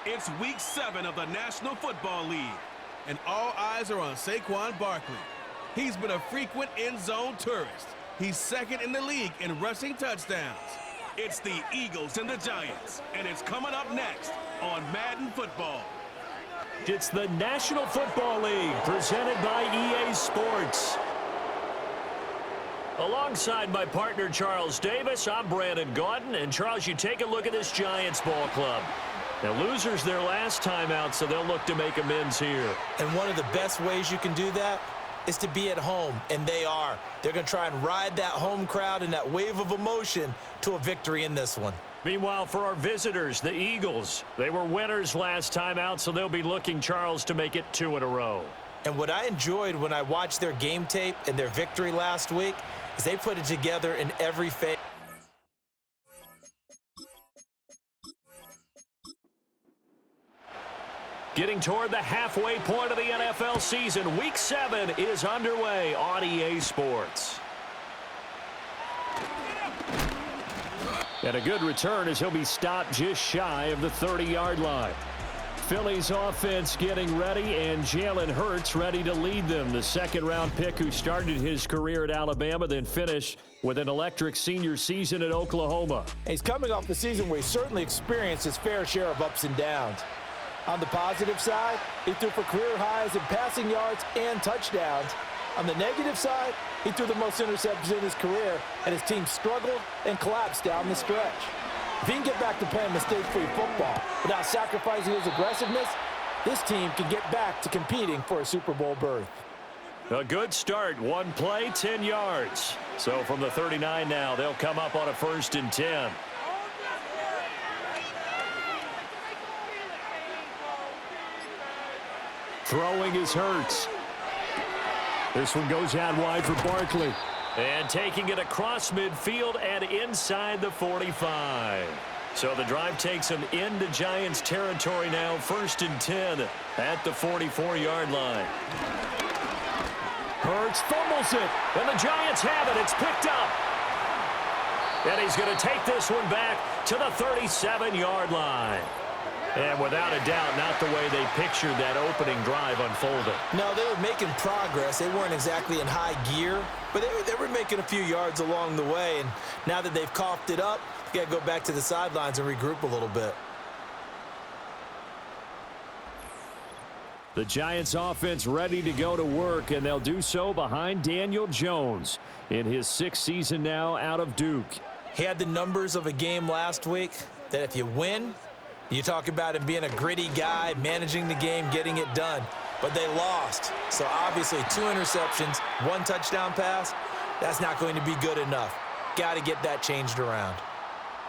It's Week 7 of the National Football League, and all eyes are on Saquon Barkley. He's been a frequent end-zone tourist. He's second in the league in rushing touchdowns. It's the Eagles and the Giants, and it's coming up next on Madden Football. It's the National Football League, presented by EA Sports. Alongside my partner, Charles Davis, I'm Brandon Gaudin. And, Charles, you take a look at this Giants ball club. Now, losers their last time out, so they'll look to make amends here. And one of the best ways you can do that is to be at home, and they are. They're going to try and ride that home crowd and that wave of emotion to a victory in this one. Meanwhile, for our visitors, the Eagles, they were winners last time out, so they'll be looking, Charles, to make it 2 in a row. And what I enjoyed when I watched their game tape and their victory last week is they put it together in every phase. Getting toward the halfway point of the NFL season, Week 7 is underway on EA Sports. And a good return as he'll be stopped just shy of the 30-yard line. Philly's offense getting ready, and Jalen Hurts ready to lead them. The second-round pick who started his career at Alabama, then finished with an electric senior season at Oklahoma. He's coming off the season where he certainly experienced his fair share of ups and downs. On the positive side, he threw for career highs in passing yards and touchdowns. On the negative side, he threw the most interceptions in his career, and his team struggled and collapsed down the stretch. If he can get back to playing mistake-free football without sacrificing his aggressiveness, this team can get back to competing for a Super Bowl berth. A good start. One play, 10 yards. So from the 39 now, they'll come up on a 1st and 10. Throwing is Hurts. This one goes out wide for Barkley. And taking it across midfield and inside the 45. So the drive takes them into Giants territory now. 1st and 10 at the 44-yard line. Hurts fumbles it. And the Giants have it. It's picked up. And he's going to take this one back to the 37-yard line. And without a doubt, not the way they pictured that opening drive unfolding. No, they were making progress. They weren't exactly in high gear, but they were making a few yards along the way. And now that they've coughed it up, you got to go back to the sidelines and regroup a little bit. The Giants offense ready to go to work, and they'll do so behind Daniel Jones in his 6th season now out of Duke. He had the numbers of a game last week that if you win, you talk about him being a gritty guy, managing the game, getting it done. But they lost. So obviously 2 interceptions, 1 touchdown pass, that's not going to be good enough. Got to get that changed around.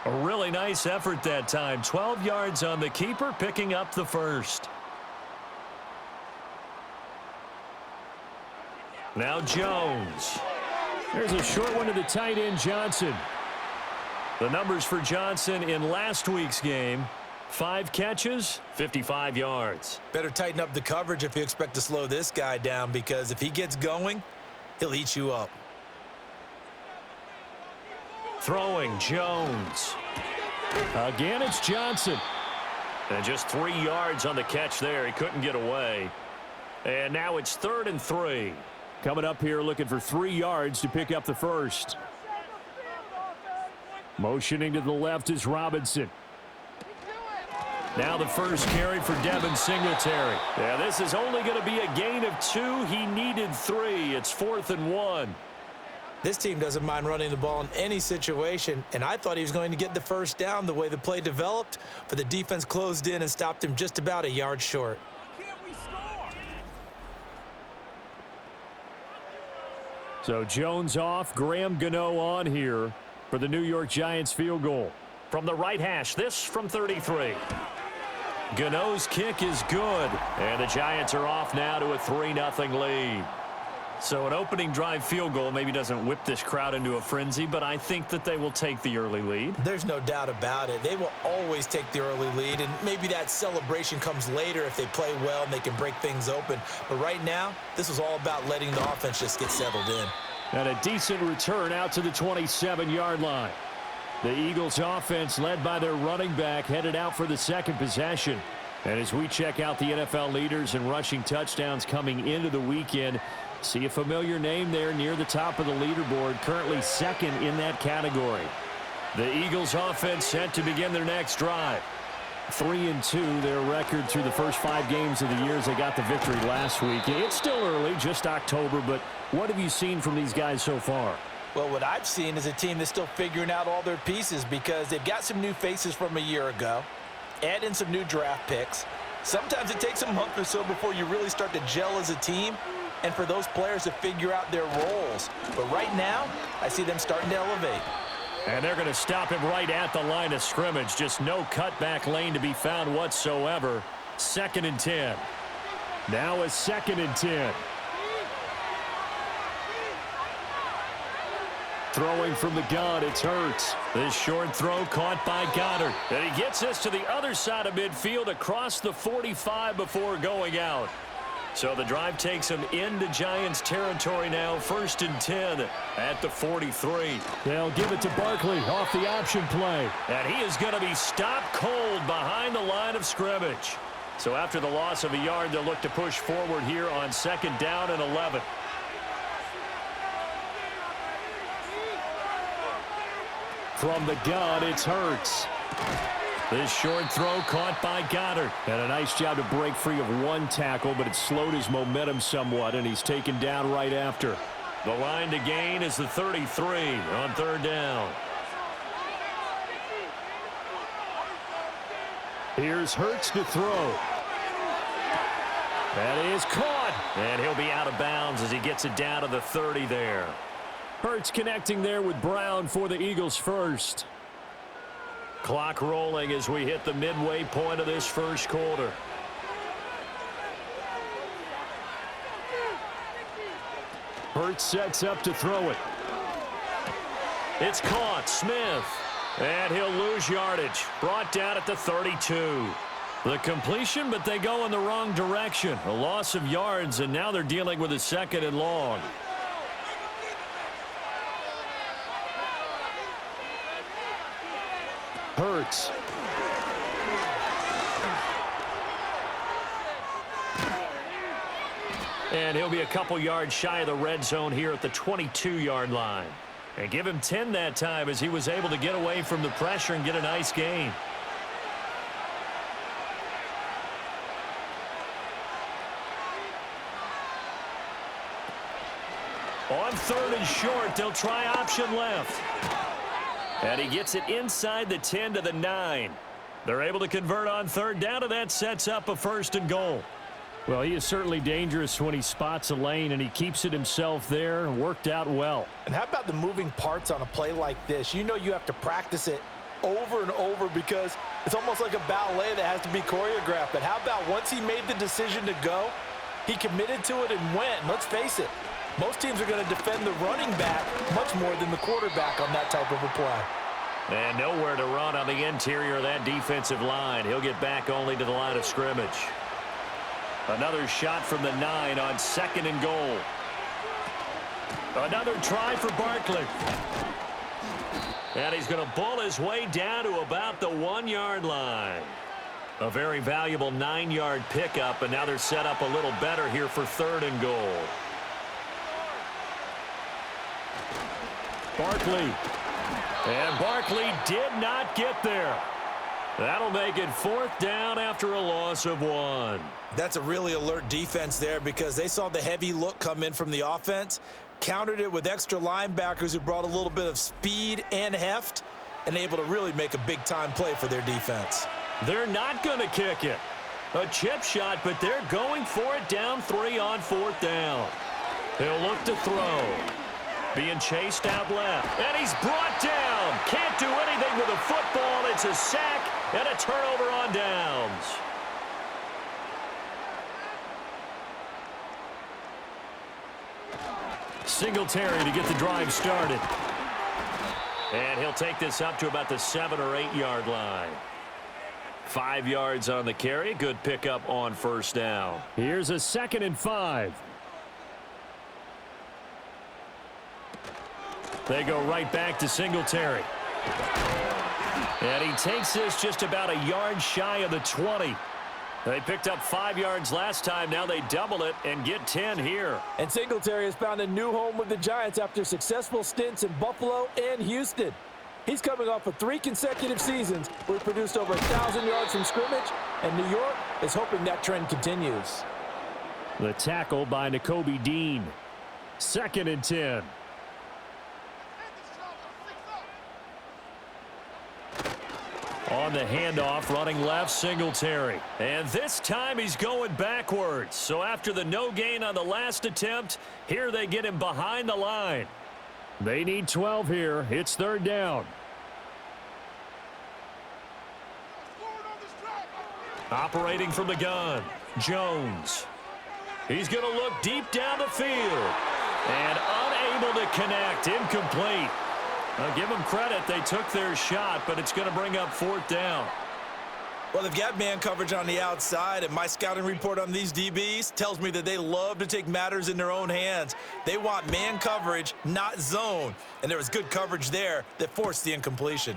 A really nice effort that time. 12 yards on the keeper, picking up the 1st. Now Jones. There's a short one to the tight end, Johnson. The numbers for Johnson in last week's game: 5 catches, 55 yards. Better tighten up the coverage if you expect to slow this guy down, because if he gets going, he'll eat you up. Throwing, Jones. Again, it's Johnson. And just 3 yards on the catch there. He couldn't get away. And now it's 3rd and 3. Coming up here looking for 3 yards to pick up the 1st. Motioning to the left is Robinson. Now the first carry for Devin Singletary. Yeah, this is only going to be a gain of 2. He needed 3. It's 4th and 1. This team doesn't mind running the ball in any situation, and I thought he was going to get the 1st down the way the play developed, but the defense closed in and stopped him just about a yard short. So Jones off, Graham Gano on here for the New York Giants field goal. From the right hash, this from 33. Gano's kick is good, and the Giants are off now to a 3-0 lead. So an opening drive field goal maybe doesn't whip this crowd into a frenzy, but I think that they will take the early lead. There's no doubt about it. They will always take the early lead, and maybe that celebration comes later if they play well and they can break things open. But right now, this was all about letting the offense just get settled in. And a decent return out to the 27-yard line. The Eagles offense, led by their running back, headed out for the second possession. And as we check out the NFL leaders in rushing touchdowns coming into the weekend, see a familiar name there near the top of the leaderboard, currently second in that category. The Eagles offense set to begin their next drive. 3-2, their record through the first 5 games of the year as they got the victory last week. It's still early, just October, but what have you seen from these guys so far? Well, what I've seen is a team that's still figuring out all their pieces because they've got some new faces from a year ago, add in some new draft picks. Sometimes it takes a month or so before you really start to gel as a team and for those players to figure out their roles. But right now, I see them starting to elevate. And they're going to stop him right at the line of scrimmage. Just no cutback lane to be found whatsoever. 2nd and 10. Now a 2nd and 10. Throwing from the gun, it's Hurts. This short throw caught by Goddard. And he gets this to the other side of midfield across the 45 before going out. So the drive takes him into Giants territory now, 1st and 10 at the 43. They'll give it to Barkley off the option play. And he is going to be stopped cold behind the line of scrimmage. So after the loss of a yard, they'll look to push forward here on 2nd down and 11. From the gun, it's Hurts. This short throw caught by Goddard. And a nice job to break free of one tackle, but it slowed his momentum somewhat, and he's taken down right after. The line to gain is the 33 on 3rd down. Here's Hurts to throw. That is caught. And he'll be out of bounds as he gets it down to the 30 there. Hurts connecting there with Brown for the Eagles first. Clock rolling as we hit the midway point of this first quarter. Hurts sets up to throw it. It's caught. Smith. And he'll lose yardage. Brought down at the 32. The completion, but they go in the wrong direction. A loss of yards, and now they're dealing with a 2nd and long. Hurts. And he'll be a couple yards shy of the red zone here at the 22-yard line. And give him 10 that time as he was able to get away from the pressure and get a nice gain. On 3rd and short, they'll try option left. And he gets it inside the 10 to the 9. They're able to convert on 3rd down, and that sets up a 1st and goal. Well, he is certainly dangerous when he spots a lane, and he keeps it himself there. Worked out well. And how about the moving parts on a play like this? You know you have to practice it over and over because it's almost like a ballet that has to be choreographed. But how about once he made the decision to go, he committed to it and went. And let's face it, most teams are going to defend the running back much more than the quarterback on that type of a play. And nowhere to run on the interior of that defensive line. He'll get back only to the line of scrimmage. Another shot from the 9 on 2nd and goal. Another try for Barkley. And he's going to bull his way down to about the 1-yard line. A very valuable 9-yard pickup, and now they're set up a little better here for 3rd and goal. Barkley. And Barkley did not get there. That'll make it 4th down after a loss of 1. That's a really alert defense there because they saw the heavy look come in from the offense, countered it with extra linebackers who brought a little bit of speed and heft, and able to really make a big-time play for their defense. They're not going to kick it. A chip shot, but they're going for it down 3 on 4th down. He'll look to throw. Being chased out left. And he's brought down. Can't do anything with a football. It's a sack and a turnover on downs. Singletary to get the drive started. And he'll take this up to about the 7 or 8 yard line. 5 yards on the carry. Good pickup on 1st down. Here's a 2nd and 5. They go right back to Singletary. And he takes this just about a yard shy of the 20. They picked up 5 yards last time. Now they double it and get 10 here. And Singletary has found a new home with the Giants after successful stints in Buffalo and Houston. He's coming off of 3 consecutive seasons where he produced over 1,000 yards from scrimmage, and New York is hoping that trend continues. The tackle by Nakobe Dean. 2nd and 10. On the handoff, running left, Singletary. And this time he's going backwards. So after the no gain on the last attempt, here they get him behind the line. They need 12 here. It's 3rd down. Operating from the gun, Jones. He's going to look deep down the field. And unable to connect, incomplete. I'll give them credit. They took their shot, but it's going to bring up 4th down. Well, they've got man coverage on the outside, and my scouting report on these DBs tells me that they love to take matters in their own hands. They want man coverage, not zone. And there was good coverage there that forced the incompletion.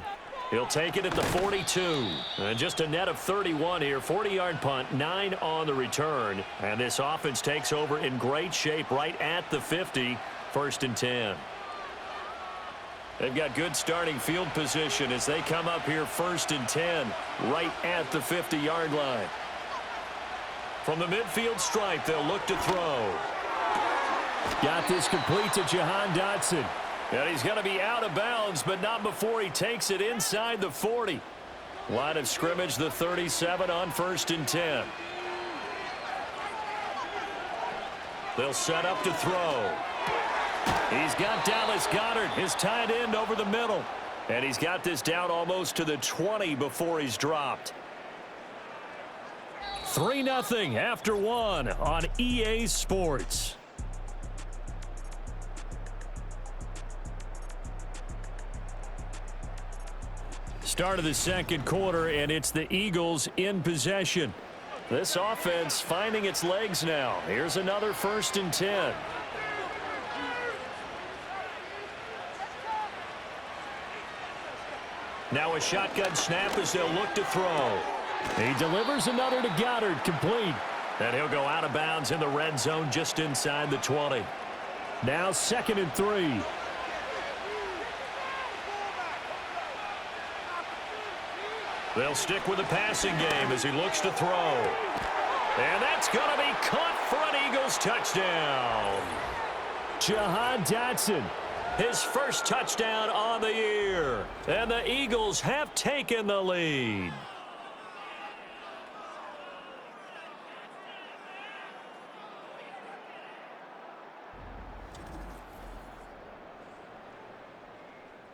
He'll take it at the 42. And just a net of 31 here. 40-yard punt, 9 on the return. And this offense takes over in great shape right at the 50. 1st and 10. They've got good starting field position as they come up here 1st and 10 right at the 50-yard line. From the midfield stripe, they'll look to throw. Got this complete to Jahan Dotson. And he's going to be out of bounds, but not before he takes it inside the 40. Line of scrimmage, the 37 on 1st and 10. They'll set up to throw. He's got Dallas Goedert, his tight end, over the middle. And he's got this down almost to the 20 before he's dropped. 3-0 after 1 on EA Sports. Start of the 2nd quarter, and it's the Eagles in possession. This offense finding its legs now. Here's another 1st and 10. Now a shotgun snap as they'll look to throw. He delivers another to Goddard, complete. And he'll go out of bounds in the red zone just inside the 20. Now 2nd and 3. They'll stick with the passing game as he looks to throw. And that's going to be caught for an Eagles touchdown. Jahan Dotson, his 1st touchdown on the year. And the Eagles have taken the lead.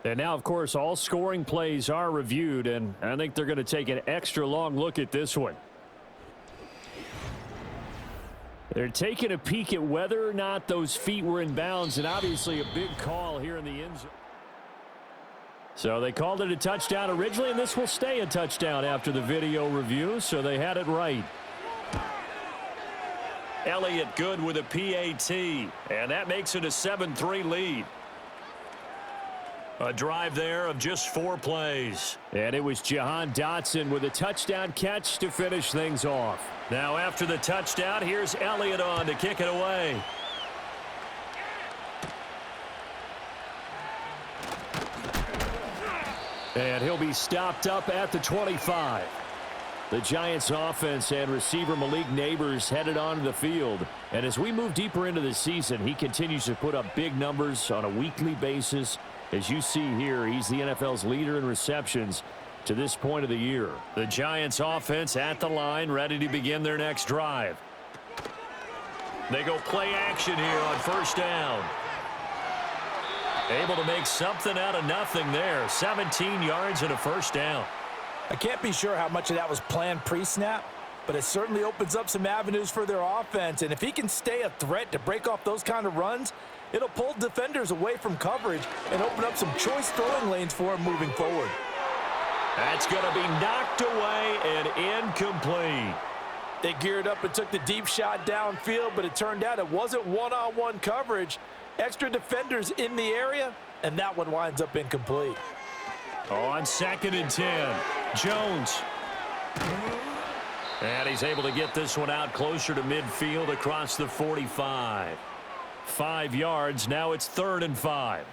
And now, of course, all scoring plays are reviewed, and I think they're going to take an extra long look at this one. They're taking a peek at whether or not those feet were in bounds, and obviously a big call here in the end zone. So they called it a touchdown originally, and this will stay a touchdown after the video review, so they had it right. Elliott good with a PAT, and that makes it a 7-3 lead. A drive there of just 4 plays. And it was Jahan Dotson with a touchdown catch to finish things off. Now after the touchdown, here's Elliott on to kick it away. And he'll be stopped up at the 25. The Giants offense and receiver Malik Neighbors headed onto the field. And as we move deeper into the season, he continues to put up big numbers on a weekly basis. As you see here, he's the NFL's leader in receptions to this point of the year. The Giants offense at the line, ready to begin their next drive. They go play action here on 1st down. Able to make something out of nothing there. 17 yards and a 1st down. I can't be sure how much of that was planned pre-snap, but it certainly opens up some avenues for their offense. And if he can stay a threat to break off those kind of runs, it'll pull defenders away from coverage and open up some choice throwing lanes for him moving forward. That's going to be knocked away and incomplete. They geared up and took the deep shot downfield, but it turned out it wasn't one-on-one coverage. Extra defenders in the area, and that one winds up incomplete. On 2nd and 10, Jones. And he's he's able to get this one out closer to midfield across the 45. 5 yards. Now it's 3rd and 5.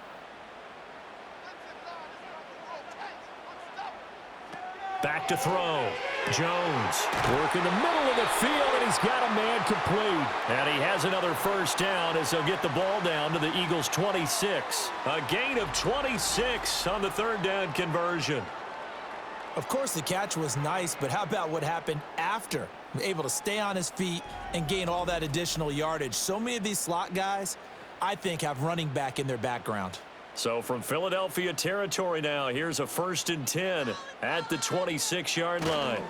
Back to throw. Jones working the middle of the field, and he's got a man complete. And he has another first down as he'll get the ball down to the Eagles' 26. A gain of 26 on the 3rd down conversion. Of course, the catch was nice, but how about what happened after? Able to stay on his feet and gain all that additional yardage. So many of these slot guys, I think, have running back in their background. So from Philadelphia territory now, here's a 1st and 10 at the 26-yard line.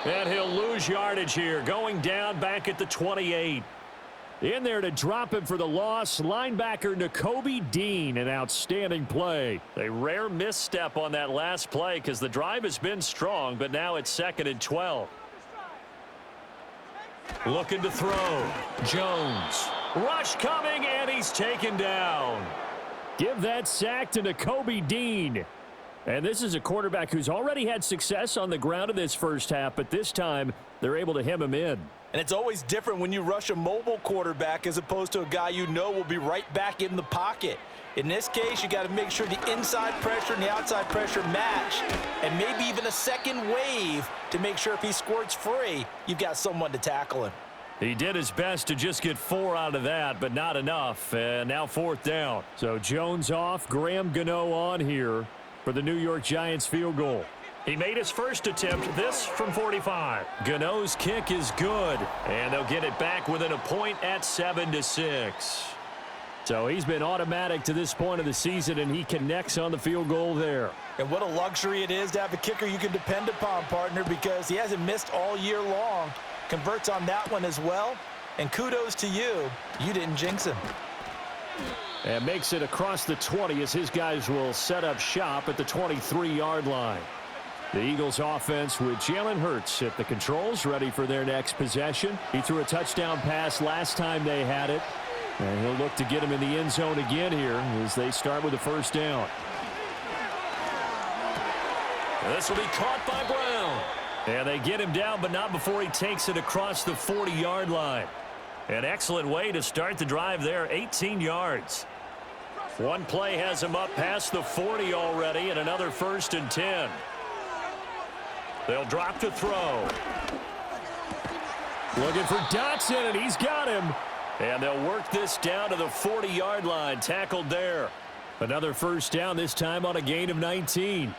And he'll lose yardage here, going down back at the 28. In there to drop him for the loss, linebacker Nakobe Dean, an outstanding play. A rare misstep on that last play because the drive has been strong, but now it's 2nd and 12. Looking to throw. Jones. Rush coming, and he's taken down. Give that sack to Nakobe Dean. And this is a quarterback who's already had success on the ground in this first half, but this time they're able to hem him in. And it's always different when you rush a mobile quarterback as opposed to a guy you know will be right back in the pocket. In this case, you got to make sure the inside pressure and the outside pressure match, and maybe even a second wave to make sure if he squirts free, you've got someone to tackle him. He did his best to just get 4 out of that, but not enough. And now 4th down. So Jones off, Graham Gano on here for the New York Giants field goal. He made his first attempt, this from 45. Gano's kick is good, and they'll get it back within a point at 7-6. So he's been automatic to this point of the season, and he connects on the field goal there. And what a luxury it is to have a kicker you can depend upon, partner, because he hasn't missed all year long. Converts on that one as well. And kudos to you. You didn't jinx him. And makes it across the 20 as his guys will set up shop at the 23-yard line. The Eagles offense with Jalen Hurts at the controls, ready for their next possession. He threw a touchdown pass last time they had it. And he'll look to get him in the end zone again here as they start with a 1st down. This will be caught by Brown. And they get him down, but not before he takes it across the 40-yard line. An excellent way to start the drive there, 18 yards. One play has him up past the 40 already, and another 1st and 10. They'll drop to throw. Looking for Dotson, and he's got him. And they'll work this down to the 40-yard line, tackled there. Another 1st down, this time on a gain of 19.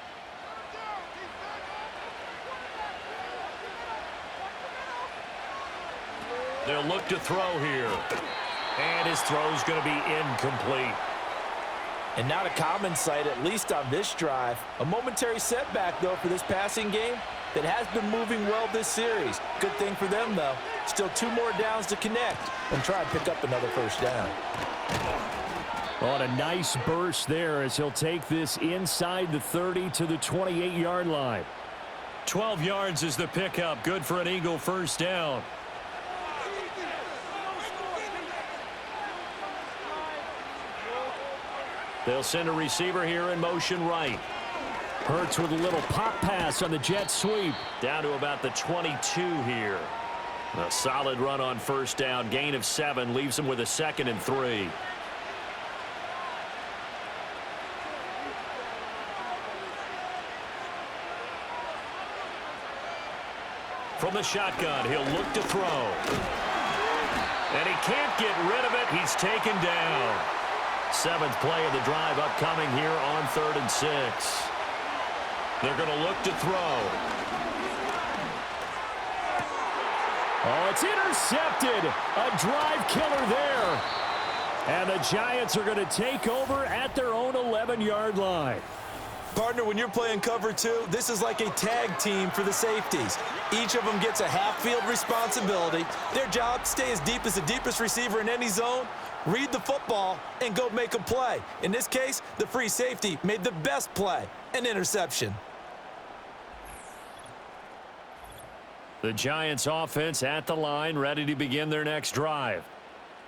They'll look to throw here. And his throw's going to be incomplete. And not a common sight, at least on this drive. A momentary setback, though, for this passing game that has been moving well this series. Good thing for them, though. Still 2 more downs to connect and try and pick up another 1st down. On a nice burst there as he'll take this inside the 30 to the 28-yard line. 12 yards is the pickup. Good for an Eagle 1st down. They'll send a receiver here in motion right. Hurts with a little pop pass on the jet sweep. Down to about the 22 here. A solid run on 1st down. Gain of 7 leaves him with a 2nd and 3. From the shotgun, he'll look to throw. And he can't get rid of it. He's taken down. 7th play of the drive upcoming here on 3rd and 6. They're going to look to throw. Oh, it's intercepted. A drive killer there. And the Giants are going to take over at their own 11-yard line. Partner, when you're playing cover 2, this is like a tag team for the safeties. Each of them gets a half-field responsibility. Their job, stay as deep as the deepest receiver in any zone, read the football, and go make a play. In this case, the free safety made the best play, an interception. The Giants offense at the line, ready to begin their next drive.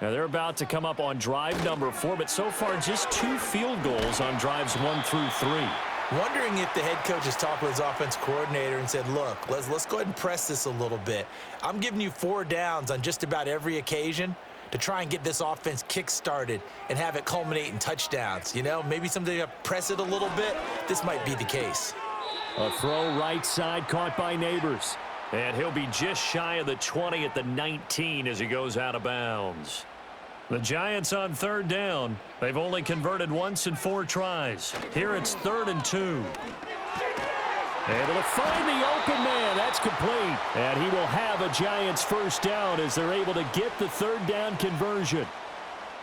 Now they're about to come up on drive number 4, but so far just 2 field goals on drives 1 through 3. Wondering if the head coach has talked with his offense coordinator and said, look, let's go ahead and press this a little bit. I'm giving you 4 downs on just about every occasion to try and get this offense kick-started and have it culminate in touchdowns. You know, maybe something to press it a little bit. This might be the case. A throw right side caught by Neighbors. And he'll be just shy of the 20 at the 19 as he goes out of bounds. The Giants on 3rd down. They've only converted once in 4 tries. Here it's 3rd and 2. Able to find the open man. That's complete. And he will have a Giants first down as they're able to get the 3rd down conversion.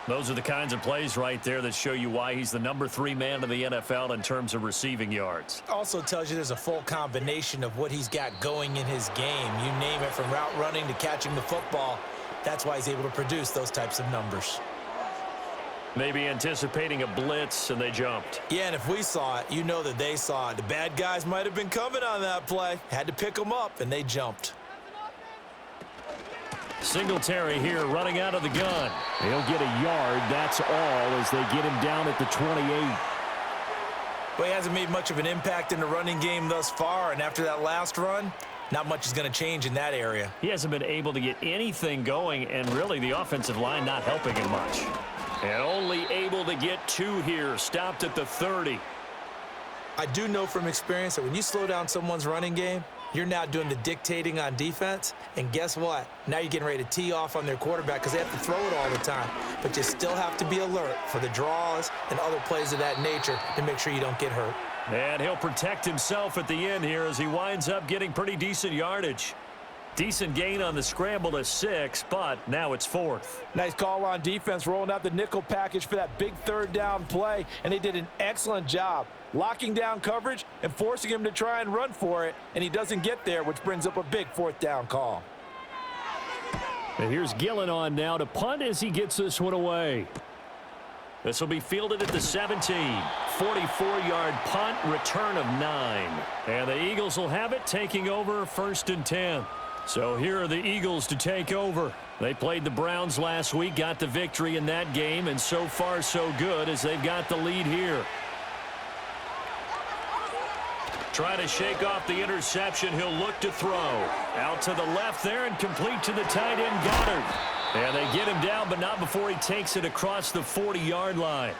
Those are the kinds of plays right there that show you why he's the number 3 man in the NFL in terms of receiving yards. Also tells you there's a full combination of what he's got going in his game. You name it, from route running to catching the football. That's why he's able to produce those types of numbers. Maybe anticipating a blitz, and they jumped. Yeah, and if we saw it, you know that they saw it. The bad guys might have been coming on that play. Had to pick them up, and they jumped. Singletary here running out of the gun. He'll get a yard, that's all, as they get him down at the 28. Well, he hasn't made much of an impact in the running game thus far, and after that last run, not much is going to change in that area. He hasn't been able to get anything going, and really the offensive line not helping him much. And only able to get 2 here, stopped at the 30. I do know from experience that when you slow down someone's running game, you're now doing the dictating on defense, and guess what? Now you're getting ready to tee off on their quarterback because they have to throw it all the time. But you still have to be alert for the draws and other plays of that nature to make sure you don't get hurt. And he'll protect himself at the end here as he winds up getting pretty decent yardage. Decent gain on the scramble to 6, but now it's 4th. Nice call on defense, rolling out the nickel package for that big 3rd down play, and they did an excellent job locking down coverage and forcing him to try and run for it, and he doesn't get there, which brings up a big 4th down call. And here's Gillen on now to punt as he gets this one away. This will be fielded at the 17. 44-yard punt, return of 9. And the Eagles will have it, taking over 1st and 10. So here are the Eagles to take over. They played the Browns last week, got the victory in that game, and so far so good as they've got the lead here. Trying to shake off the interception, he'll look to throw. Out to the left there and complete to the tight end, Goddard. And they get him down, but not before he takes it across the 40-yard line.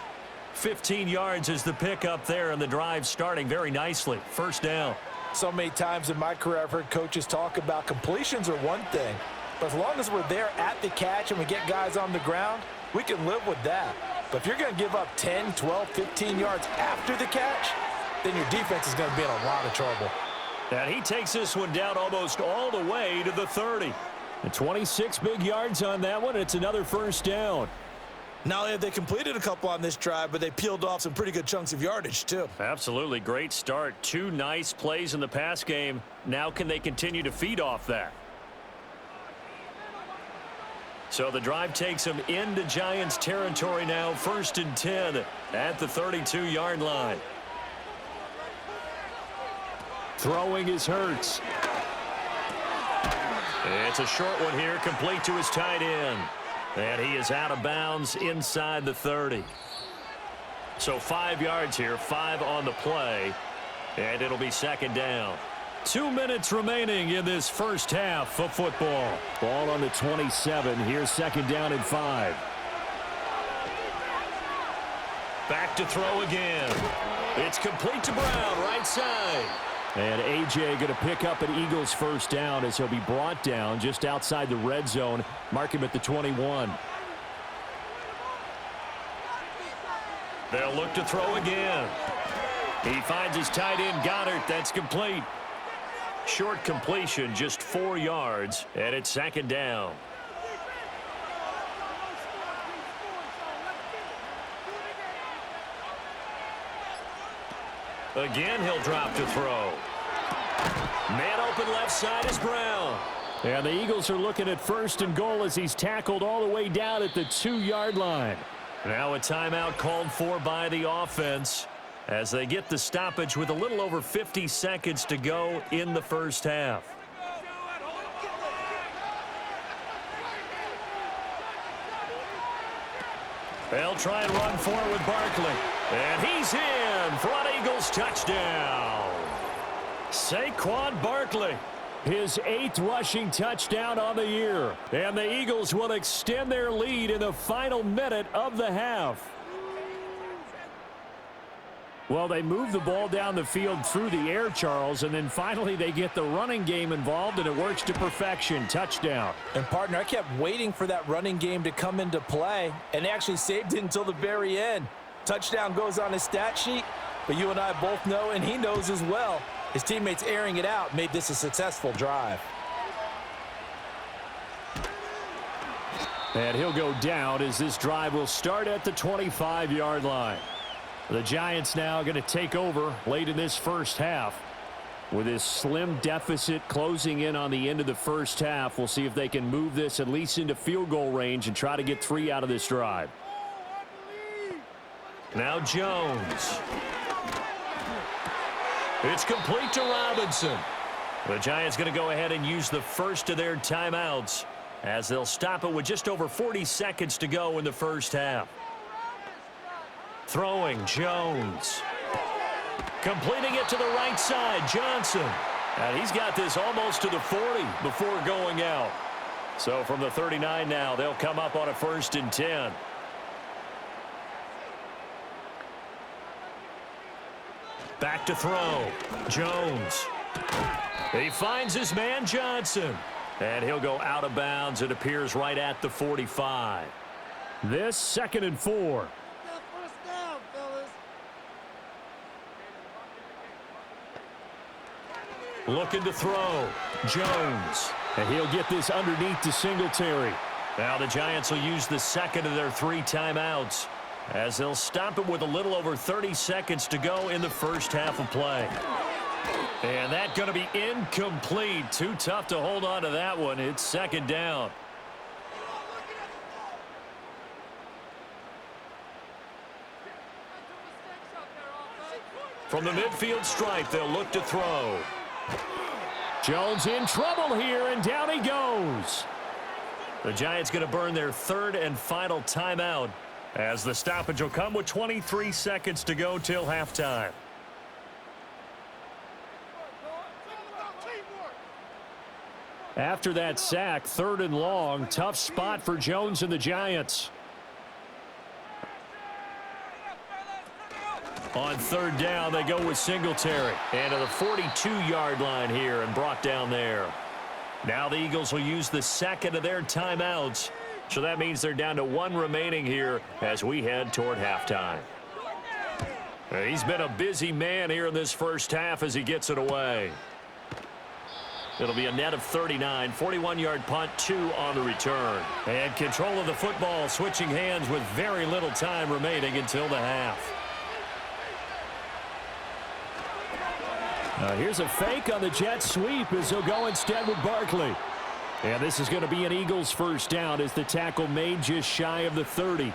15 yards is the pickup there, and the drive starting very nicely. 1st down. So many times in my career I've heard coaches talk about completions are one thing, but as long as we're there at the catch and we get guys on the ground, we can live with that. But if you're going to give up 10, 12, 15 yards after the catch, then your defense is going to be in a lot of trouble. And he takes this one down almost all the way to the 30. And 26 big yards on that one. It's another 1st down. Not only have they completed a couple on this drive, but they peeled off some pretty good chunks of yardage, too. Absolutely. Great start. 2 nice plays in the pass game. Now can they continue to feed off that? So the drive takes them into Giants territory now. 1st and 10 at the 32-yard line. Throwing is Hurts. It's a short one here, complete to his tight end. And he is out of bounds inside the 30. So 5 yards here, 5 on the play, and it'll be 2nd down. 2 minutes remaining in this first half of football. Ball on the 27. Here's 2nd down and 5. Back to throw again. It's complete to Brown, right side. And A.J. going to pick up an Eagles 1st down as he'll be brought down just outside the red zone. Mark him at the 21. They'll look to throw again. He finds his tight end, Goddard. That's complete. Short completion, just 4 yards, and it's 2nd down. Again, he'll drop to throw. Man open left side is Brown. And the Eagles are looking at 1st and goal as he's tackled all the way down at the 2-yard line. Now a timeout called for by the offense as they get the stoppage with a little over 50 seconds to go in the first half. They'll try and run forward with Barkley. And he's in for an Eagles touchdown. Saquon Barkley, his 8th rushing touchdown on the year. And the Eagles will extend their lead in the final minute of the half. Well, they move the ball down the field through the air, Charles, and then finally they get the running game involved, and it works to perfection. Touchdown. And, partner, I kept waiting for that running game to come into play, and actually saved it until the very end. Touchdown goes on his stat sheet, but you and I both know, and he knows as well, his teammates airing it out made this a successful drive. And he'll go down as this drive will start at the 25-yard line. The Giants now going to take over late in this first half. With this slim deficit closing in on the end of the first half, we'll see if they can move this at least into field goal range and try to get 3 out of this drive. Now Jones. It's complete to Robinson. The Giants going to go ahead and use the first of their timeouts as they'll stop it with just over 40 seconds to go in the first half. Throwing, Jones. Completing it to the right side, Johnson. And he's got this almost to the 40 before going out. So from the 39 now, they'll come up on a 1st and 10. Back to throw. Jones. He finds his man, Johnson. And he'll go out of bounds. It appears right at the 45. This 2nd and 4. Looking to throw. Jones. And he'll get this underneath to Singletary. Now the Giants will use the 2nd of their 3 timeouts as they'll stop it with a little over 30 seconds to go in the first half of play. And that's going to be incomplete. Too tough to hold on to that one. It's 2nd down. From the midfield stripe, they'll look to throw. Jones in trouble here, and down he goes. The Giants going to burn their 3rd and final timeout as the stoppage will come with 23 seconds to go till halftime. After that sack, 3rd and long, tough spot for Jones and the Giants. On 3rd down, they go with Singletary. And to the 42-yard line here and brought down there. Now the Eagles will use the 2nd of their timeouts. So that means they're down to 1 remaining here as we head toward halftime. He's been a busy man here in this first half as he gets it away. It'll be a net of 39, 41-yard punt, 2 on the return. And control of the football switching hands with very little time remaining until the half. Here's a fake on the jet sweep as he'll go instead with Barkley. And this is going to be an Eagles 1st down as the tackle made just shy of the 30.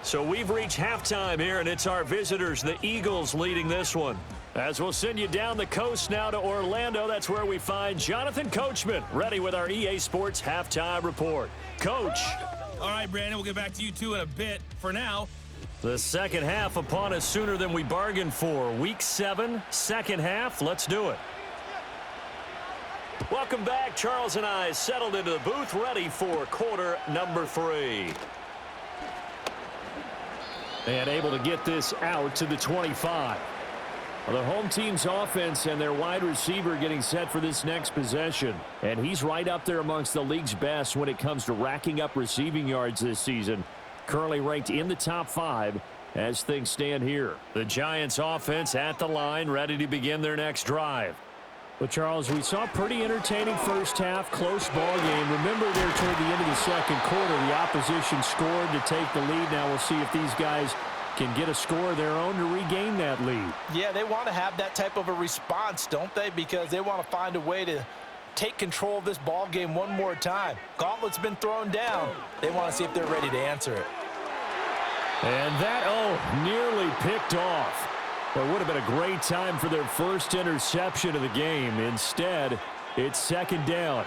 So we've reached halftime here, and it's our visitors, the Eagles, leading this one. As we'll send you down the coast now to Orlando, that's where we find Jonathan Coachman, ready with our EA Sports Halftime Report. Coach. All right, Brandon, we'll get back to you two in a bit. For now, the second half upon us sooner than we bargained for. Week 7, second half. Let's do it. Welcome back. Charles and I settled into the booth, ready for quarter number 3. And able to get this out to the 25. Well, the home team's offense and their wide receiver getting set for this next possession. And he's right up there amongst the league's best when it comes to racking up receiving yards this season. Currently ranked in the top 5 as things stand here. The Giants offense at the line, ready to begin their next drive. Well, Charles, we saw a pretty entertaining first half, close ball game. Remember there toward the end of the second quarter, the opposition scored to take the lead. Now we'll see if these guys can get a score of their own to regain that lead. Yeah, they want to have that type of a response, don't they? Because they want to find a way to take control of this ball game one more time. Gauntlet's been thrown down. They want to see if they're ready to answer it. And that, nearly picked off. It would have been a great time for their first interception of the game. Instead, it's second down.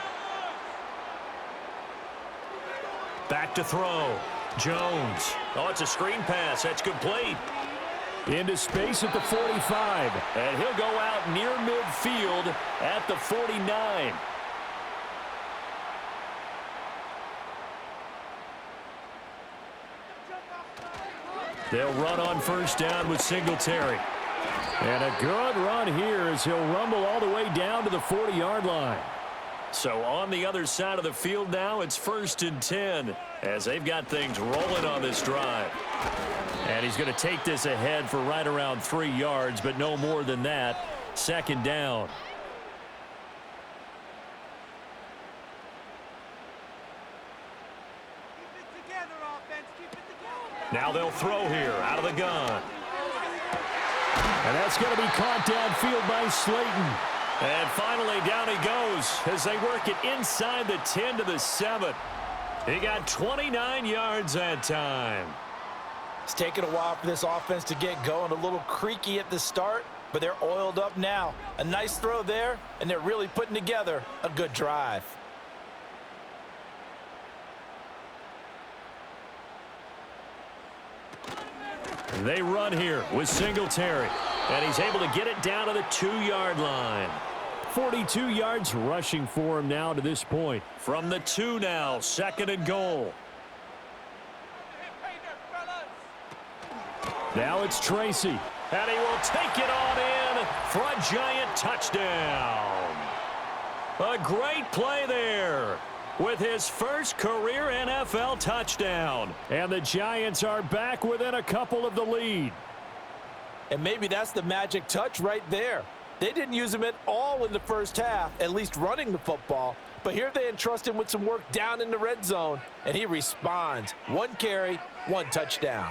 Back to throw. Jones. Oh, it's a screen pass. That's complete. Into space at the 45. And he'll go out near midfield at the 49. They'll run on first down with Singletary. And a good run here as he'll rumble all the way down to the 40-yard line. So on the other side of the field now, it's 1st and 10 as they've got things rolling on this drive. And he's going to take this ahead for right around 3 yards, but no more than that. 2nd down. Now they'll throw here out of the gun. And that's going to be caught downfield by Slayton. And finally, down he goes as they work it inside the 10 to the 7. He got 29 yards that time. It's taken a while for this offense to get going. A little creaky at the start, but they're oiled up now. A nice throw there, and they're really putting together a good drive. They run here with Singletary. And he's able to get it down to the 2-yard line. 42 yards rushing for him now to this point. From the 2 now, 2nd and goal. Now it's Tracy. And he will take it on in for a giant touchdown. A great play there with his first career NFL touchdown. And the Giants are back within a couple of the lead. And maybe that's the magic touch right there. They didn't use him at all in the first half, at least running the football. But here they entrust him with some work down in the red zone, and he responds. 1 carry, 1 touchdown.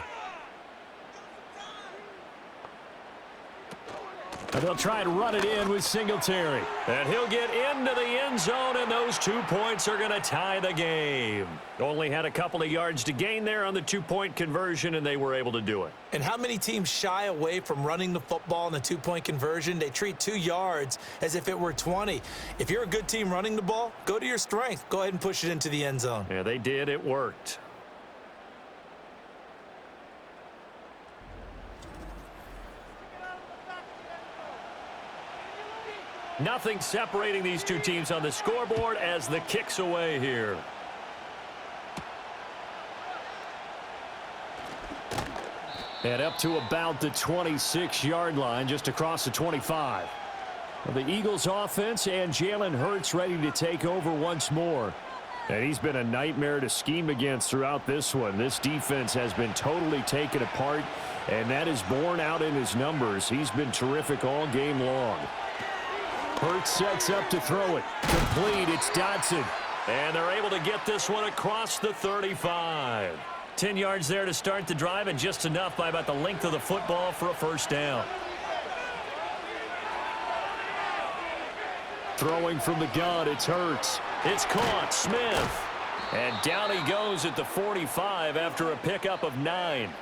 And they'll try and run it in with Singletary. And he'll get into the end zone, and those 2 points are going to tie the game. Only had a couple of yards to gain there on the 2-point conversion, and they were able to do it. And how many teams shy away from running the football in the 2-point conversion? They treat 2 yards as if it were 20. If you're a good team running the ball, go to your strength. Go ahead and push it into the end zone. Yeah, they did. It worked. Nothing separating these 2 teams on the scoreboard as the kick's away here. And up to about the 26-yard line, just across the 25. Well, the Eagles offense and Jalen Hurts ready to take over once more. And he's been a nightmare to scheme against throughout this one. This defense has been totally taken apart, and that is borne out in his numbers. He's been terrific all game long. Hurts sets up to throw it. Complete, it's Dotson. And they're able to get this one across the 35. 10 yards there to start the drive, and just enough by about the length of the football for a 1st down. Throwing from the gun, it's Hurts. It's caught, Smith. And down he goes at the 45 after a pickup of 9.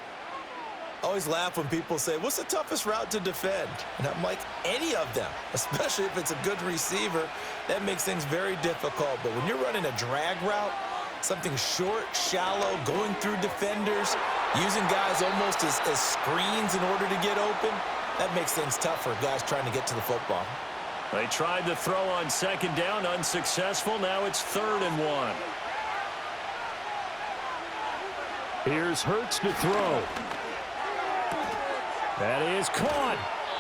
I always laugh when people say, what's the toughest route to defend? And I'm like, any of them, especially if it's a good receiver. That makes things very difficult. But when you're running a drag route, something short, shallow, going through defenders, using guys almost as screens in order to get open, that makes things tough for guys trying to get to the football. They tried to throw on 2nd down, unsuccessful. Now it's 3rd and 1. Here's Hurts to throw. That is caught.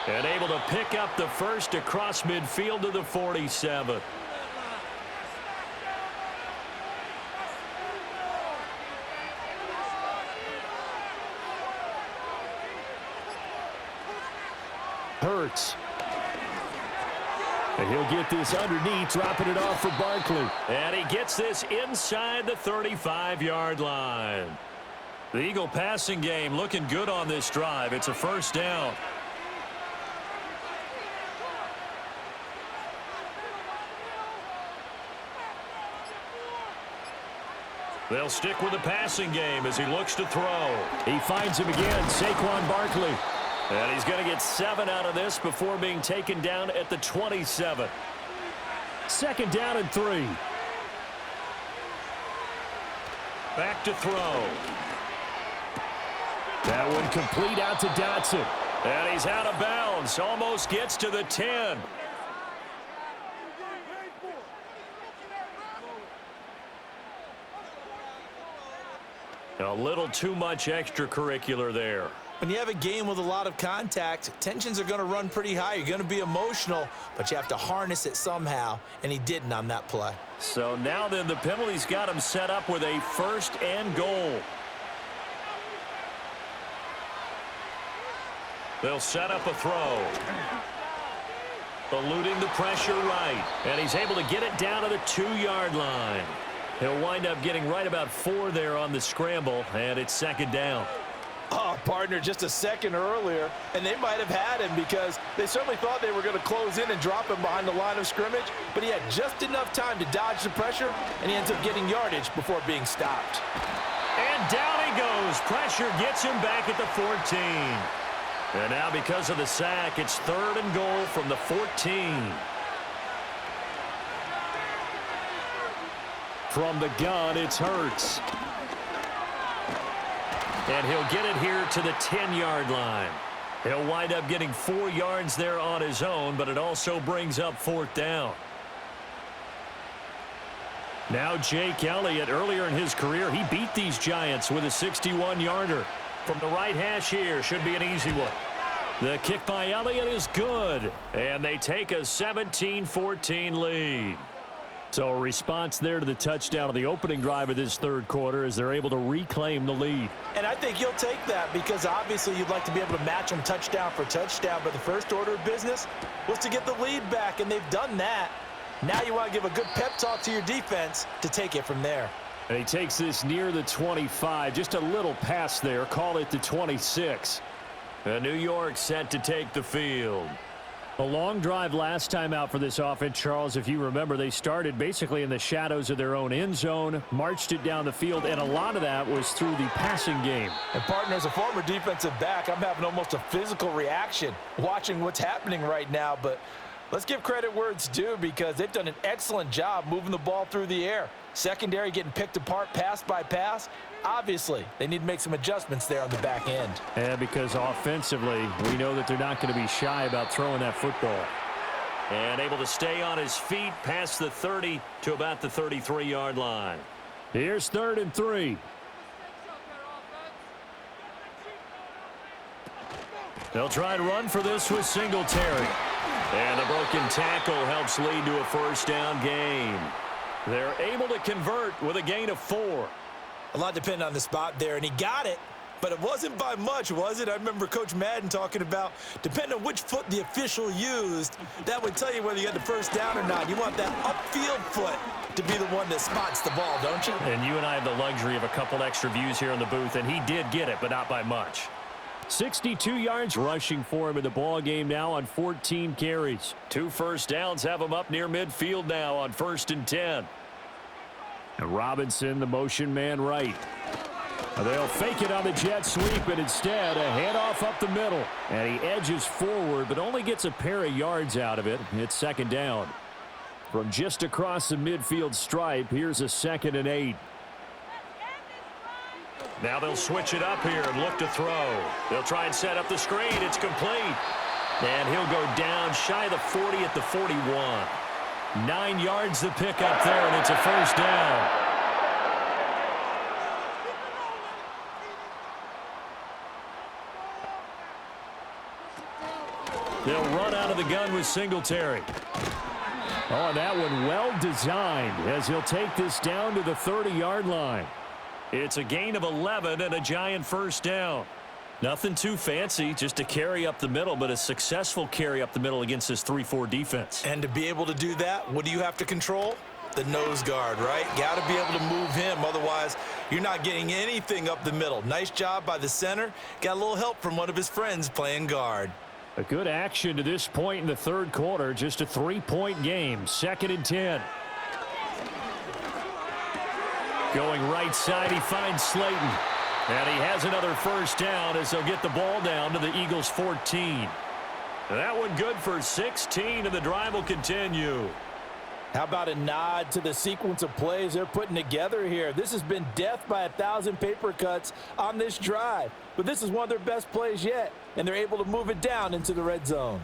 And able to pick up the 1st across midfield to the 47. Hurts. And he'll get this underneath, dropping it off for Barkley. And he gets this inside the 35-yard line. The Eagle passing game looking good on this drive. It's a 1st down. They'll stick with the passing game as he looks to throw. He finds him again, Saquon Barkley. And he's going to get 7 out of this before being taken down at the 27. 2nd down and 3. Back to throw. That one complete out to Dotson. And he's out of bounds. Almost gets to the 10. A little too much extracurricular there. When you have a game with a lot of contact, tensions are going to run pretty high. You're going to be emotional, but you have to harness it somehow, and he didn't on that play. So now then the penalty's got him set up with a 1st and goal. They'll set up a throw. Eluding the pressure right. And he's able to get it down to the 2-yard line. He'll wind up getting right about 4 there on the scramble, and it's 2nd down. Oh, partner, just a second earlier, and they might have had him because they certainly thought they were going to close in and drop him behind the line of scrimmage, but he had just enough time to dodge the pressure, and he ends up getting yardage before being stopped. And down he goes. Pressure gets him back at the 14. And now because of the sack, it's 3rd and goal from the 14. From the gun, it's Hurts. And he'll get it here to the 10-yard line. He'll wind up getting 4 yards there on his own, but it also brings up 4th down. Now Jake Elliott, earlier in his career, he beat these Giants with a 61-yarder. From the right hash here, should be an easy one. The kick by Elliott is good, and they take a 17-14 lead. So a response there to the touchdown of the opening drive of this 3rd quarter as they're able to reclaim the lead. And I think you'll take that because obviously you'd like to be able to match them touchdown for touchdown, but the first order of business was to get the lead back, and they've done that. Now you want to give a good pep talk to your defense to take it from there. And he takes this near the 25, just a little pass there, call it the 26. And New York set to take the field. A long drive last time out for this offense, Charles. If you remember, they started basically in the shadows of their own end zone, marched it down the field, and a lot of that was through the passing game. And partner, as a former defensive back, I'm having almost a physical reaction watching what's happening right now. But let's give credit where it's due because they've done an excellent job moving the ball through the air. Secondary getting picked apart pass by pass. Obviously, they need to make some adjustments there on the back end. And because offensively, we know that they're not going to be shy about throwing that football. And able to stay on his feet past the 30 to about the 33-yard line. Here's 3rd and 3. They'll try and run for this with Singletary. And the broken tackle helps lead to a 1st down gain. They're able to convert with a gain of 4. A lot depended on the spot there, and he got it, but it wasn't by much, was it? I remember Coach Madden talking about, depending on which foot the official used, that would tell you whether you got the 1st down or not. You want that upfield foot to be the one that spots the ball, don't you? And you and I have the luxury of a couple extra views here in the booth, and he did get it, but not by much. 62 yards rushing for him in the ball game now on 14 carries. 2 first downs have him up near midfield now on 1st and 10. And Robinson, the motion man right. They'll fake it on the jet sweep, and instead a handoff up the middle. And he edges forward, but only gets a pair of yards out of it. It's 2nd down. From just across the midfield stripe, here's a 2nd and 8. Now they'll switch it up here and look to throw. They'll try and set up the screen. It's complete. And he'll go down shy of the 40 at the 41. 9 yards to pick up there, and it's a 1st down. They'll run out of the gun with Singletary. Oh, and that one well designed as he'll take this down to the 30-yard line. It's a gain of 11 and a giant 1st down. Nothing too fancy, just a carry up the middle, but a successful carry up the middle against this 3-4 defense. And to be able to do that, what do you have to control? The nose guard, right? Got to be able to move him, otherwise you're not getting anything up the middle. Nice job by the center. Got a little help from one of his friends playing guard. A good action to this point in the 3rd quarter, just a 3-point game, 2nd and 10. Going right side, he finds Slayton. And he has another 1st down as they'll get the ball down to the Eagles' 14. That one good for 16, and the drive will continue. How about a nod to the sequence of plays they're putting together here? This has been death by 1,000 paper cuts on this drive. But this is one of their best plays yet, and they're able to move it down into the red zone.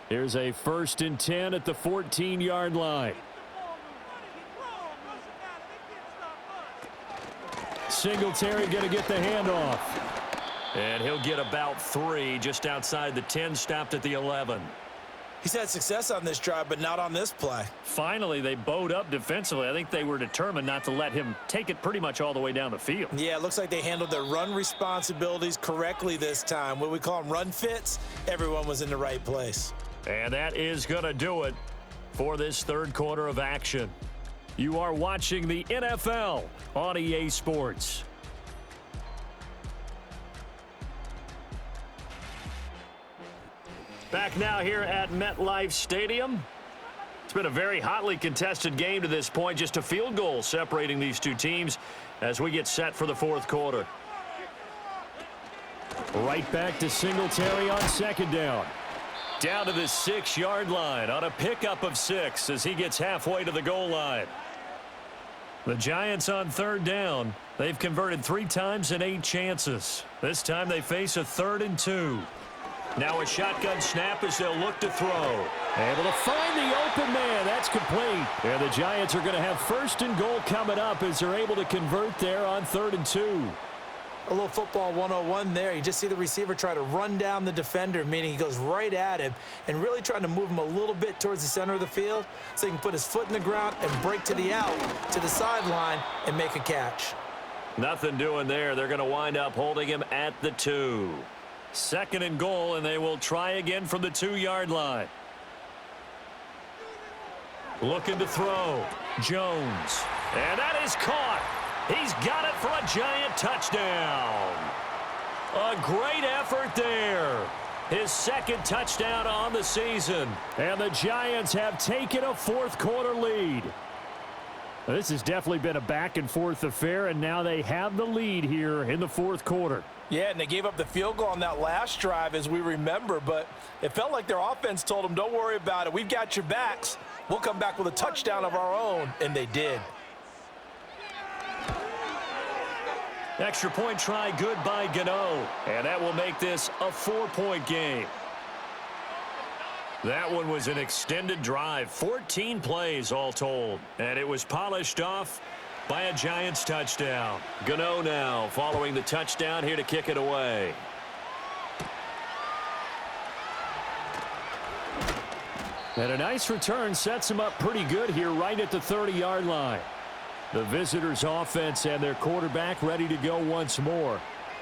Here's a 1st and 10 at the 14-yard line. Singletary going to get the handoff. And he'll get about 3 just outside the 10, stopped at the 11. He's had success on this drive, but not on this play. Finally, they bowed up defensively. I think they were determined not to let him take it pretty much all the way down the field. Yeah, it looks like they handled their run responsibilities correctly this time. What we call them run fits, everyone was in the right place. And that is going to do it for this 3rd quarter of action. You are watching the NFL on EA Sports. Back now here at MetLife Stadium. It's been a very hotly contested game to this point. Just a field goal separating these two teams as we get set for the 4th quarter. Right back to Singletary on 2nd down. Down to the 6-yard line on a pickup of 6 as he gets halfway to the goal line. The Giants on 3rd down. They've converted 3 times in 8 chances. This time they face a 3rd and 2. Now a shotgun snap as they'll look to throw. Able to find the open man. That's complete. And the Giants are going to have 1st and goal coming up as they're able to convert there on 3rd and 2. A little football 101 there. You just see the receiver try to run down the defender, meaning he goes right at him and really trying to move him a little bit towards the center of the field so he can put his foot in the ground and break to the out, to the sideline, and make a catch. Nothing doing there. They're going to wind up holding him at the 2. 2nd and goal, and they will try again from the 2-yard line. Looking to throw. Jones. And that is caught. He's got it for a Giant touchdown. A great effort there. His 2nd touchdown on the season. And the Giants have taken a 4th quarter lead. This has definitely been a back-and-forth affair, and now they have the lead here in the 4th quarter. Yeah, and they gave up the field goal on that last drive, as we remember, but it felt like their offense told them, don't worry about it. We've got your backs. We'll come back with a touchdown of our own, and they did. Extra point try good by Gano, and that will make this a 4-point game. That one was an extended drive, 14 plays all told, and it was polished off by a Giants touchdown. Gano now following the touchdown here to kick it away. And a nice return sets him up pretty good here right at the 30-yard line. The visitors' offense and their quarterback ready to go once more.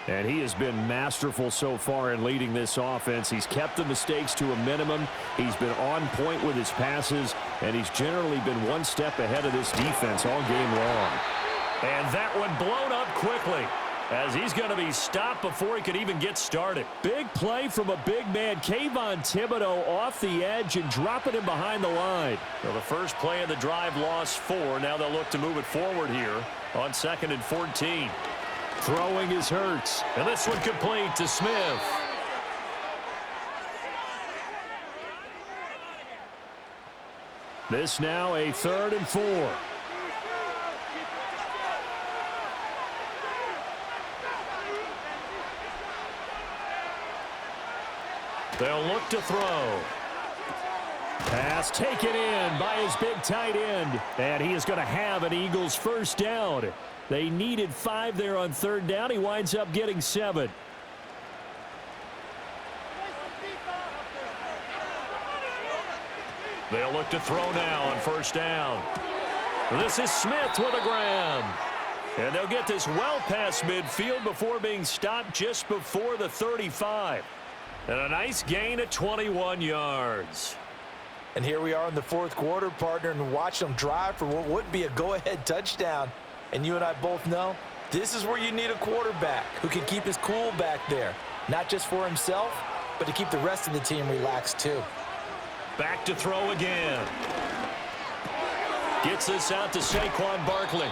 And he has been masterful so far in leading this offense. He's kept the mistakes to a minimum. He's been on point with his passes, and he's generally been one step ahead of this defense all game long. And that one blown up quickly as he's going to be stopped before he could even get started. Big play from a big man, Kayvon Thibodeau, off the edge and dropping him behind the line. Well, the first play of the drive lost 4. Now they'll look to move it forward here on 2nd and 14. Throwing is Hurts. And this one complete to Smith. This now a 3rd and 4. They'll look to throw. Pass taken in by his big tight end. And he is going to have an Eagles 1st down. They needed 5 there on 3rd down. He winds up getting 7. They'll look to throw now on 1st down. This is Smith with a grab. And they'll get this well past midfield before being stopped just before the 35. And a nice gain at 21 yards. And here we are in the 4th quarter, partner, and watch them drive for what would be a go-ahead touchdown. And you and I both know this is where you need a quarterback who can keep his cool back there. Not just for himself, but to keep the rest of the team relaxed too. Back to throw again. Gets this out to Saquon Barkley.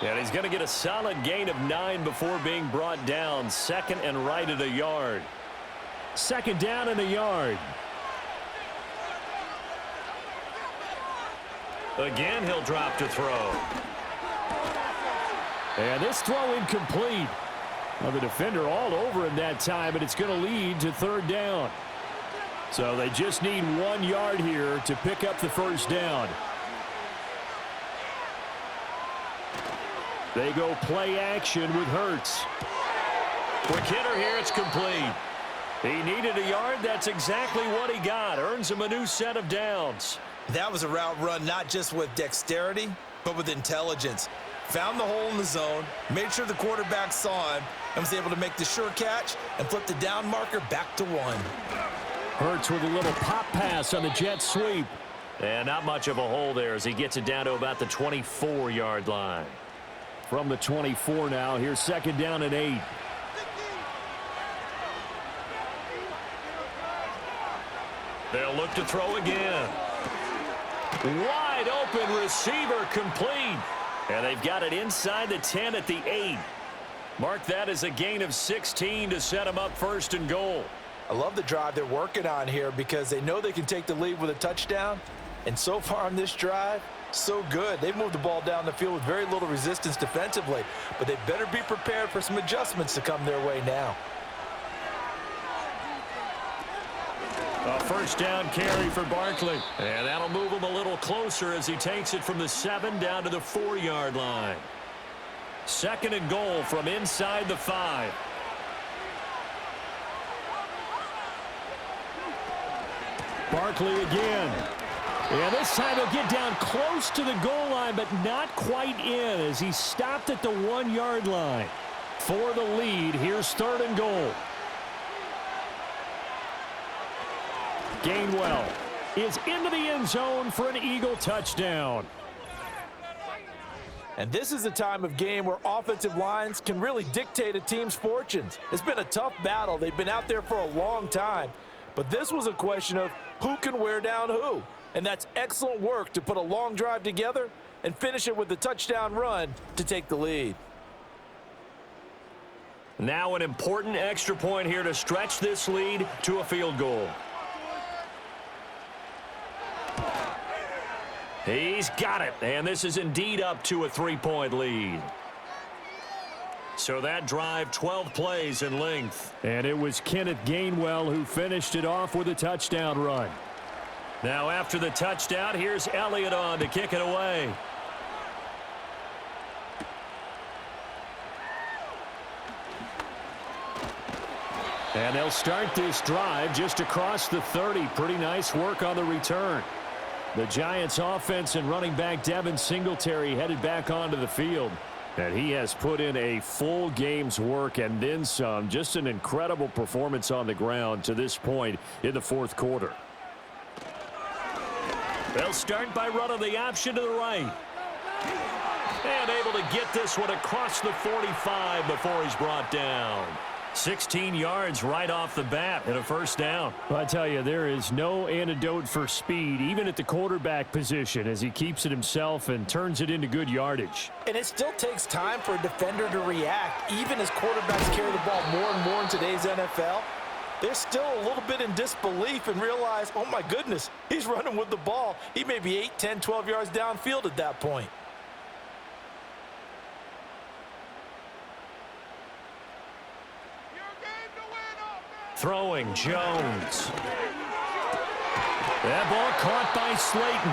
And he's going to get a solid gain of 9 before being brought down. 2nd and right at a yard. 2nd down and a yard. Again, he'll drop to throw. And this throw incomplete. Well, the defender all over him that time, and it's going to lead to third down. So they just need 1 yard here to pick up the first down. They go play action with Hurts. Quick hitter here, it's complete. He needed a yard. That's exactly what he got. Earns him a new set of downs. That was a route run not just with dexterity, but with intelligence. Found the hole in the zone, made sure the quarterback saw him, and was able to make the sure catch and flip the down marker back to 1. Hurts with a little pop pass on the jet sweep. And not much of a hole there as he gets it down to about the 24-yard line. From the 24 now, here's second down and 8. They'll look to throw again. Wide open receiver complete. And they've got it inside the 10 at the 8. Mark that as a gain of 16 to set them up first and goal. I love the drive they're working on here because they know they can take the lead with a touchdown. And so far on this drive, so good. They've moved the ball down the field with very little resistance defensively. But they better be prepared for some adjustments to come their way now. A first down carry for Barkley. And that'll move him a little closer as he takes it from the 7 down to the 4-yard line. Second and goal from inside the 5. Barkley again. And this time he'll get down close to the goal line, but not quite in as he stopped at the 1-yard line. For the lead, here's third and goal. Gainwell is into the end zone for an Eagle touchdown. And this is a time of game where offensive lines can really dictate a team's fortunes. It's been a tough battle. They've been out there for a long time. But this was a question of who can wear down who. And that's excellent work to put a long drive together and finish it with the touchdown run to take the lead. Now an important extra point here to stretch this lead to a field goal. He's got it, and this is indeed up to a 3-point lead. So that drive, 12 plays in length. And it was Kenneth Gainwell who finished it off with a touchdown run. Now after the touchdown, here's Elliott on to kick it away. And they'll start this drive just across the 30. Pretty nice work on the return. The Giants offense and running back Devin Singletary headed back onto the field. And he has put in a full game's work and then some. Just an incredible performance on the ground to this point in the fourth quarter. They'll start by running the option to the right. And able to get this one across the 45 before he's brought down. 16 yards right off the bat and a first down. I tell you, there is no antidote for speed, even at the quarterback position, as he keeps it himself and turns it into good yardage. And it still takes time for a defender to react, even as quarterbacks carry the ball more and more in today's NFL. They're still a little bit in disbelief and realize, oh my goodness, he's running with the ball. He may be 8, 10, 12 yards downfield at that point. Throwing Jones. That ball caught by Slayton.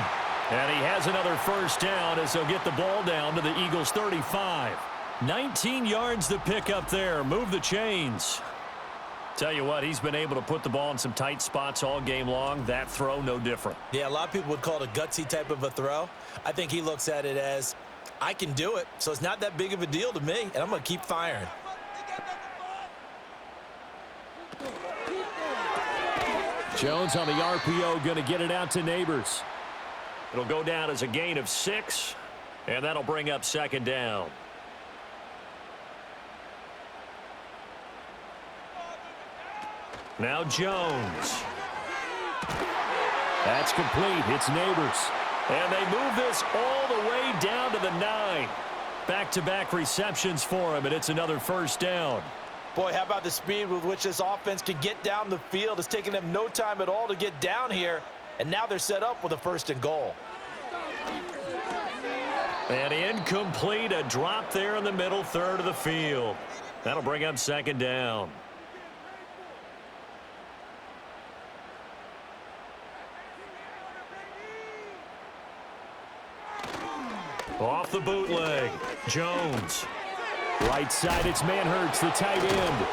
And he has another first down as he'll get the ball down to the Eagles' 35. 19 yards to pick up there. Move the chains. Tell you what, he's been able to put the ball in some tight spots all game long. That throw, no different. Yeah, a lot of people would call it a gutsy type of a throw. I think he looks at it as, I can do it, so it's not that big of a deal to me, and I'm going to keep firing. Jones on the RPO, going to get it out to Neighbors. It'll go down as a gain of 6, and that'll bring up second down. Now Jones. That's complete. It's Neighbors. And they move this all the way down to the 9. Back-to-back receptions for him, and it's another first down. Boy, how about the speed with which this offense can get down the field? It's taken them no time at all to get down here, and now they're set up with a first and goal. And incomplete, a drop there in the middle third of the field. That'll bring up second down. Off the bootleg, Jones. Right side, it's Manhurts, the tight end.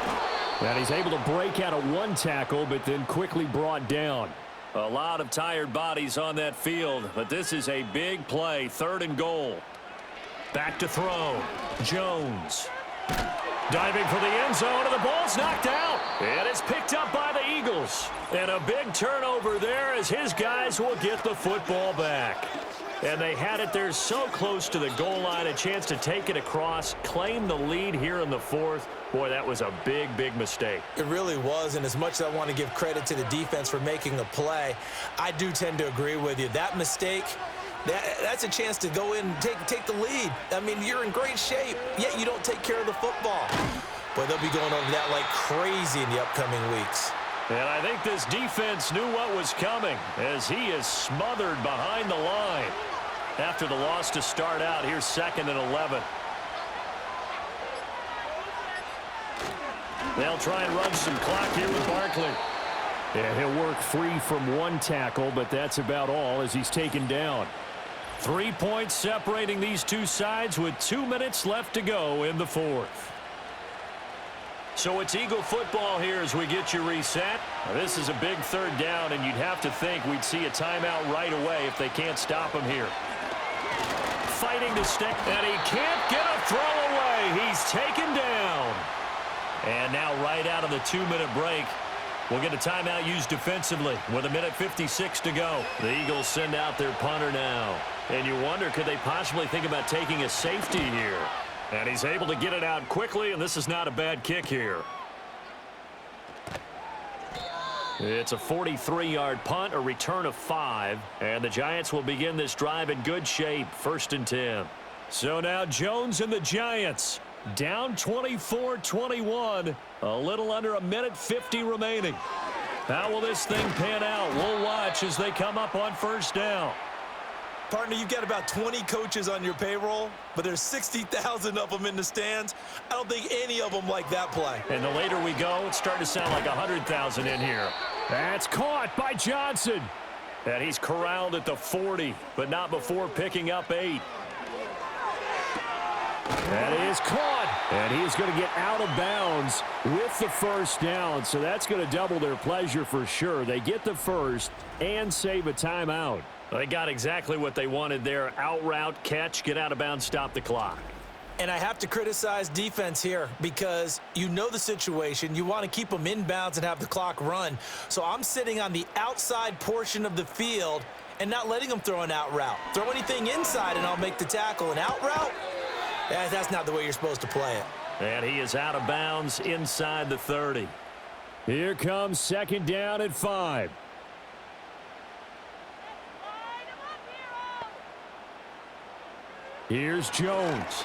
And he's able to break out of one tackle, but then quickly brought down. A lot of tired bodies on that field, but this is a big play, 3rd and goal. Back to throw, Jones. Diving for the end zone, and the ball's knocked out. And it's picked up by the Eagles. And a big turnover there as his guys will get the football back. And they had it there so close to the goal line, a chance to take it across, claim the lead here in the 4th. Boy, that was a big, big mistake. It really was, and as much as I want to give credit to the defense for making a play, I do tend to agree with you. That mistake, that's a chance to go in and take the lead. I mean, you're in great shape, yet you don't take care of the football. But they'll be going over that like crazy in the upcoming weeks. And I think this defense knew what was coming as he is smothered behind the line. After the loss to start out, here's 2nd and 11. They'll try and run some clock here with Barkley. Yeah, he'll work free from one tackle, but that's about all as he's taken down. 3 points separating these two sides with 2 minutes left to go in the 4th. So it's Eagle football here as we get you reset. Now, this is a big 3rd down, and you'd have to think we'd see a timeout right away if they can't stop him here. Fighting to stick, and he can't get a throw away. He's taken down. And now right out of the 2-minute break, we'll get a timeout used defensively with 1:56 to go. The Eagles send out their punter now. And you wonder, could they possibly think about taking a safety here? And he's able to get it out quickly, and this is not a bad kick here. It's a 43-yard punt, a return of 5, and the Giants will begin this drive in good shape, 1st and 10. So now Jones and the Giants down 24-21, a little under 1:50 remaining. How will this thing pan out? We'll watch as they come up on 1st down. Partner, you've got about 20 coaches on your payroll, but there's 60,000 of them in the stands. I don't think any of them like that play. And the later we go, it's starting to sound like 100,000 in here. That's caught by Johnson. And he's corralled at the 40, but not before picking up 8. That is caught, and he is going to get out of bounds with the 1st down, so that's going to double their pleasure for sure. They get the 1st and save a timeout. They got exactly what they wanted there. Out route, catch, get out of bounds, stop the clock. And I have to criticize defense here because you know the situation. You want to keep them in bounds and have the clock run. So I'm sitting on the outside portion of the field and not letting them throw an out route. Throw anything inside and I'll make the tackle. An out route? That's not the way you're supposed to play it. And he is out of bounds inside the 30. Here comes 2nd down at 5. Here's Jones.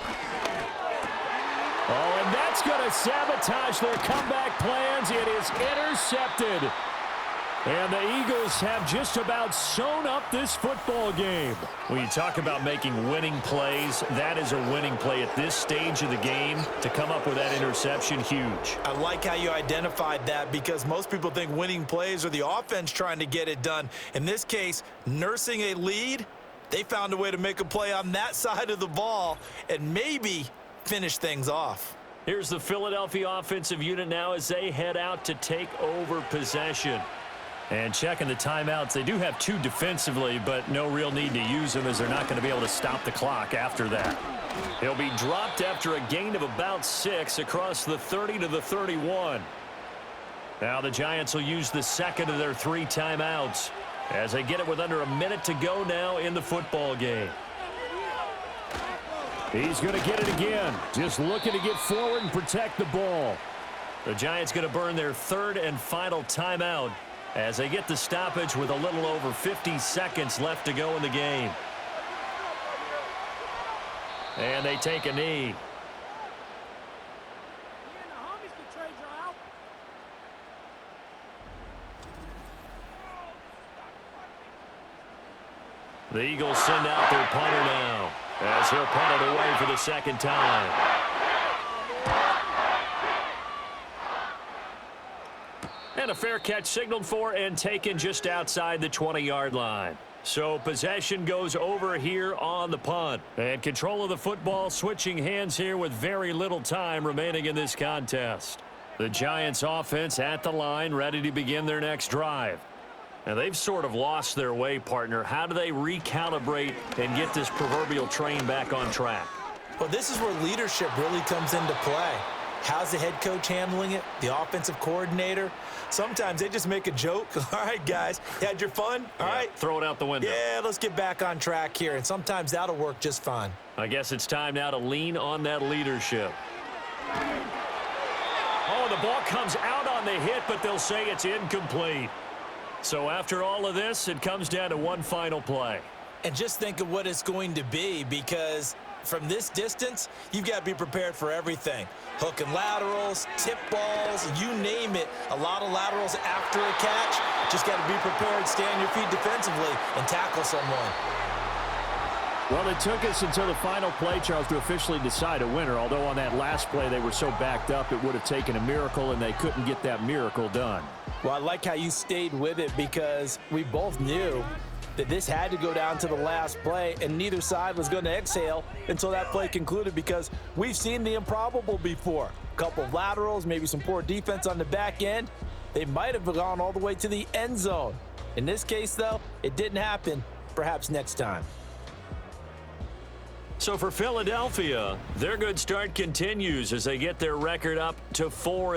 Oh, and that's going to sabotage their comeback plans. It is intercepted. And the Eagles have just about sewn up this football game. When you talk about making winning plays, that is a winning play at this stage of the game. To come up with that interception, huge. I like how you identified that because most people think winning plays are the offense trying to get it done. In this case, nursing a lead, they found a way to make a play on that side of the ball and maybe finish things off. Here's the Philadelphia offensive unit now as they head out to take over possession. And checking the timeouts, they do have 2 defensively, but no real need to use them as they're not going to be able to stop the clock after that. He'll be dropped after a gain of about 6 across the 30 to the 31. Now the Giants will use the 2nd of their 3 timeouts as they get it with under a minute to go now in the football game. He's going to get it again, just looking to get forward and protect the ball. The Giants going to burn their 3rd and final timeout as they get the stoppage with a little over 50 seconds left to go in the game. And they take a knee. The Eagles send out their punter now. as he'll punt it away for the second time. And a fair catch signaled for and taken just outside the 20-yard line. So possession goes over here on the punt. And control of the football switching hands here with very little time remaining in this contest. The Giants offense at the line, ready to begin their next drive. And they've sort of lost their way, partner. How do they recalibrate and get this proverbial train back on track? Well, this is where leadership really comes into play. How's the head coach handling it? The offensive coordinator? Sometimes they just make a joke. All right, guys, you had your fun? All right. Throw it out the window. Yeah, let's get back on track here. And sometimes that'll work just fine. I guess it's time now to lean on that leadership. Oh, the ball comes out on the hit, but they'll say it's incomplete. So after all of this, it comes down to one final play. And just think of what it's going to be, because from this distance, you've got to be prepared for everything. Hook and laterals, tip balls, you name it. A lot of laterals after a catch. Just got to be prepared, stay on your feet defensively, and tackle someone. Well, it took us until the final play, Charles, to officially decide a winner. Although on that last play they were so backed up, it would have taken a miracle, and they couldn't get that miracle done. Well, I like how you stayed with it, because we both knew that this had to go down to the last play, and neither side was going to exhale until that play concluded, because we've seen the improbable before. A couple of laterals, maybe some poor defense on the back end. They might have gone all the way to the end zone. In this case, though, it didn't happen. Perhaps next time. So for Philadelphia, their good start continues as they get their record up to 4.